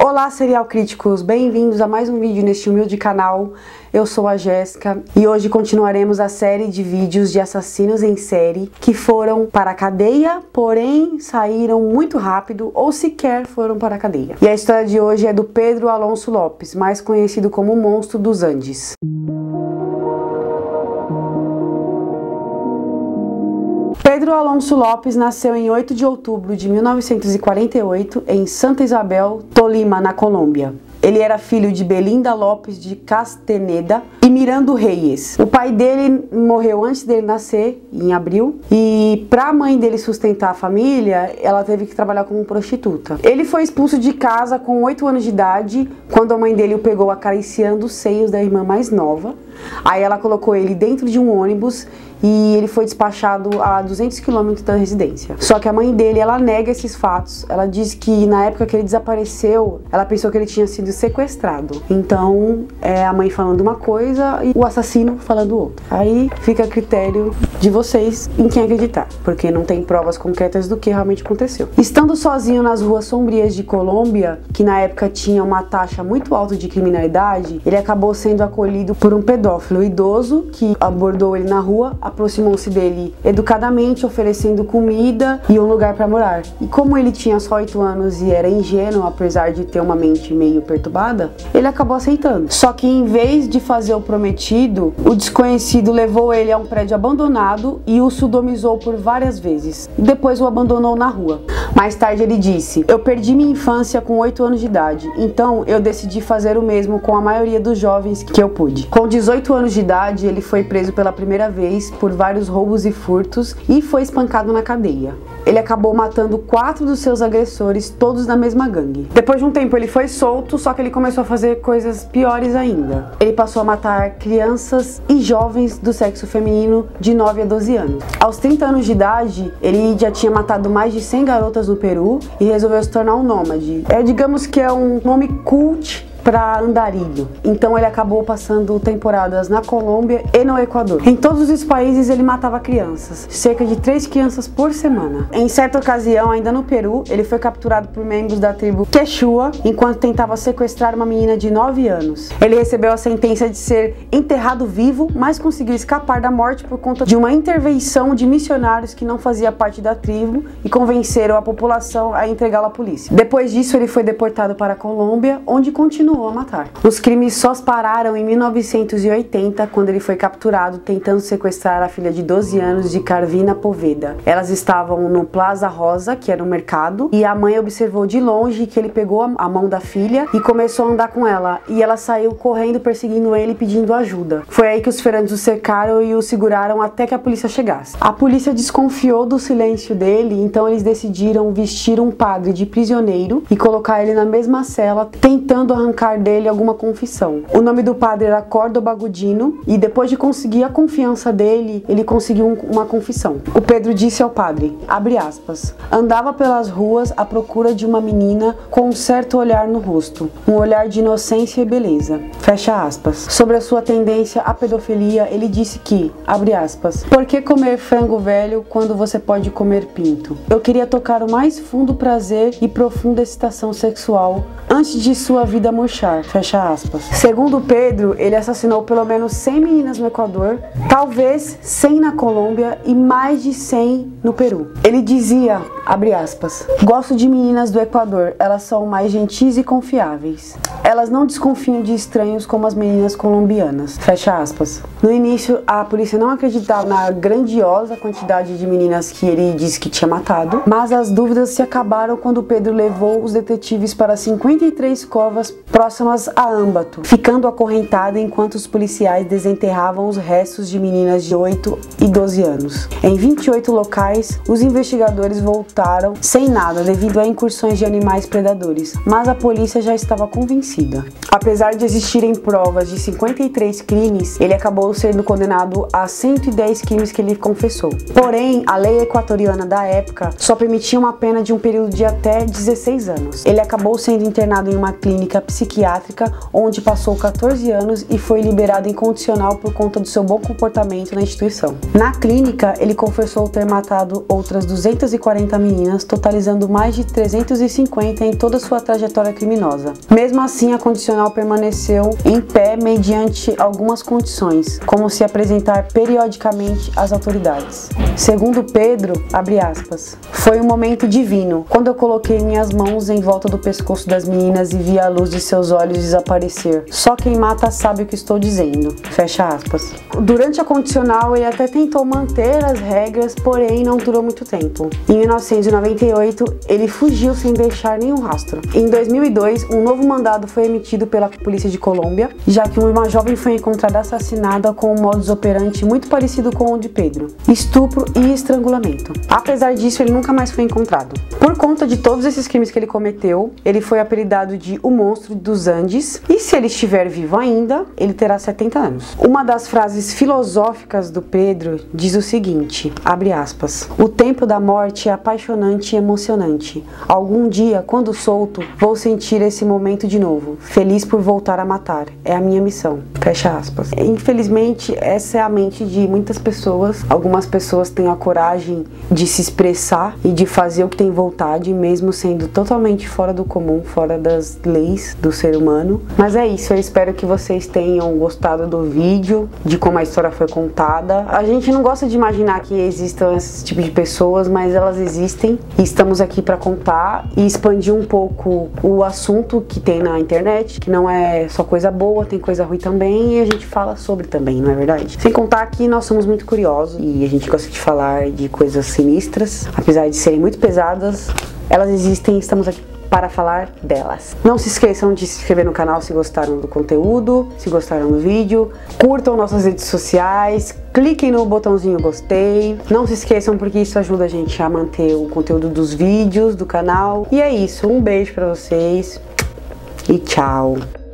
Olá, serial críticos, bem-vindos a mais um vídeo neste humilde canal. Eu sou a Jéssica e hoje continuaremos a série de vídeos de assassinos em série que foram para a cadeia, porém saíram muito rápido ou sequer foram para a cadeia. E a história de hoje é do Pedro Alonso Lopes, mais conhecido como o Monstro dos Andes. Pedro Alonso Lopes nasceu em 8 de outubro de 1948 em Santa Isabel, Tolima, na Colômbia. Ele era filho de Belinda Lopes de Castaneda e Mirando Reyes. O pai dele morreu antes dele nascer, em abril, e para a mãe dele sustentar a família, ela teve que trabalhar como prostituta. Ele foi expulso de casa com 8 anos de idade, quando a mãe dele o pegou acariciando os seios da irmã mais nova. Aí ela colocou ele dentro de um ônibus e ele foi despachado a 200 km da residência. Só que a mãe dele, ela nega esses fatos. Ela diz que na época que ele desapareceu, ela pensou que ele tinha sido sequestrado. Então, é a mãe falando uma coisa e o assassino falando outra. Aí fica a critério de vocês em quem acreditar, porque não tem provas concretas do que realmente aconteceu. Estando sozinho nas ruas sombrias de Colômbia, que na época tinha uma taxa muito alta de criminalidade, ele acabou sendo acolhido por um pedófilo idoso que abordou ele na rua, aproximou-se dele educadamente, oferecendo comida e um lugar para morar. E como ele tinha só 8 anos e era ingênuo, apesar de ter uma mente meio perturbada, ele acabou aceitando. Só que em vez de fazer o prometido, o desconhecido levou ele a um prédio abandonado e o sodomizou por várias vezes. Depois o abandonou na rua. Mais tarde ele disse: "Eu perdi minha infância com 8 anos de idade, então eu decidi fazer o mesmo com a maioria dos jovens que eu pude." Com 18 anos de idade, ele foi preso pela primeira vez por vários roubos e furtos e foi espancado na cadeia. Ele acabou matando 4 dos seus agressores, todos da mesma gangue. Depois de um tempo ele foi solto, só que ele começou a fazer coisas piores ainda. Ele passou a matar crianças e jovens do sexo feminino de 9 a 12 anos. Aos 30 anos de idade, ele já tinha matado mais de 100 garotas no Peru e resolveu se tornar um nômade. Digamos que é um nome cult para andarilho. Então ele acabou passando temporadas na Colômbia e no Equador. Em todos os países ele matava crianças, cerca de 3 crianças por semana. Em certa ocasião, ainda no Peru, ele foi capturado por membros da tribo Quechua enquanto tentava sequestrar uma menina de 9 anos. Ele recebeu a sentença de ser enterrado vivo, mas conseguiu escapar da morte por conta de uma intervenção de missionários que não fazia parte da tribo e convenceram a população a entregá-lo à polícia. Depois disso, ele foi deportado para a Colômbia, onde continuou a matar. Os crimes só pararam em 1980, quando ele foi capturado tentando sequestrar a filha de 12 anos de Carvina Poveda. Elas estavam no Plaza Rosa, que era um mercado, e a mãe observou de longe que ele pegou a mão da filha e começou a andar com ela, e ela saiu correndo perseguindo ele pedindo ajuda. Foi aí que os feirantes o cercaram e o seguraram até que a polícia chegasse. A polícia desconfiou do silêncio dele, então eles decidiram vestir um padre de prisioneiro e colocar ele na mesma cela, tentando arrancar dele alguma confissão. O nome do padre era Córdoba Gudino e depois de conseguir a confiança dele, ele conseguiu uma confissão. O Pedro disse ao padre, abre aspas, andava pelas ruas à procura de uma menina com um certo olhar no rosto, um olhar de inocência e beleza, fecha aspas. Sobre a sua tendência à pedofilia, ele disse que, abre aspas, por que comer frango velho quando você pode comer pinto? Eu queria tocar o mais fundo prazer e profunda excitação sexual antes de sua vida murchar, fecha aspas. Segundo Pedro, ele assassinou pelo menos 100 meninas no Equador, talvez 100 na Colômbia e mais de 100 no Peru. Ele dizia, abre aspas, gosto de meninas do Equador, elas são mais gentis e confiáveis. Elas não desconfiam de estranhos como as meninas colombianas, fecha aspas. No início, a polícia não acreditava na grandiosa quantidade de meninas que ele disse que tinha matado, mas as dúvidas se acabaram quando Pedro levou os detetives para 53 covas próximas a Ambato, ficando acorrentada enquanto os policiais desenterravam os restos de meninas de 8 e 12 anos. Em 28 locais, os investigadores voltaram sem nada devido a incursões de animais predadores, mas a polícia já estava convencida. Apesar de existirem provas de 53 crimes, ele acabou sendo condenado a 110 crimes que ele confessou. Porém, a lei equatoriana da época só permitia uma pena de um período de até 16 anos. Ele acabou sendo internado em uma clínica psiquiátrica psiquiátrica, onde passou 14 anos e foi liberado incondicional por conta do seu bom comportamento na instituição. Na clínica, ele confessou ter matado outras 240 meninas, totalizando mais de 350 em toda sua trajetória criminosa. Mesmo assim, a condicional permaneceu em pé mediante algumas condições, como se apresentar periodicamente às autoridades. Segundo Pedro, abre aspas, foi um momento divino, quando eu coloquei minhas mãos em volta do pescoço das meninas e vi a luz de seus olhos desaparecer. Só quem mata sabe o que estou dizendo. Fecha aspas. Durante a condicional, ele até tentou manter as regras, porém não durou muito tempo. Em 1998, ele fugiu sem deixar nenhum rastro. Em 2002, um novo mandado foi emitido pela polícia de Colômbia, já que uma jovem foi encontrada assassinada com um modus operandi muito parecido com o de Pedro: estupro e estrangulamento. Apesar disso, ele nunca mais foi encontrado. Por conta de todos esses crimes que ele cometeu, ele foi apelidado de o Monstro dos Andes, e se ele estiver vivo ainda, ele terá 70 anos. Uma das frases filosóficas do Pedro diz o seguinte, abre aspas, o tempo da morte é apaixonante e emocionante. Algum dia, quando solto, vou sentir esse momento de novo, feliz por voltar a matar. É a minha missão. Fecha aspas. Infelizmente, essa é a mente de muitas pessoas. Algumas pessoas têm a coragem de se expressar e de fazer o que tem vontade, mesmo sendo totalmente fora do comum, fora das leis do ser humano. Mas é isso, eu espero que vocês tenham gostado do vídeo, de como a história foi contada. A gente não gosta de imaginar que existam esse tipo de pessoas, mas elas existem e estamos aqui para contar e expandir um pouco o assunto que tem na internet, que não é só coisa boa, tem coisa ruim também, e a gente fala sobre também, não é verdade? Sem contar que nós somos muito curiosos e a gente gosta de falar de coisas sinistras, apesar de serem muito pesadas, elas existem e estamos aqui para falar delas. Não se esqueçam de se inscrever no canal se gostaram do conteúdo, se gostaram do vídeo, curtam nossas redes sociais, cliquem no botãozinho gostei, não se esqueçam porque isso ajuda a gente a manter o conteúdo dos vídeos do canal. E é isso, um beijo para vocês e tchau!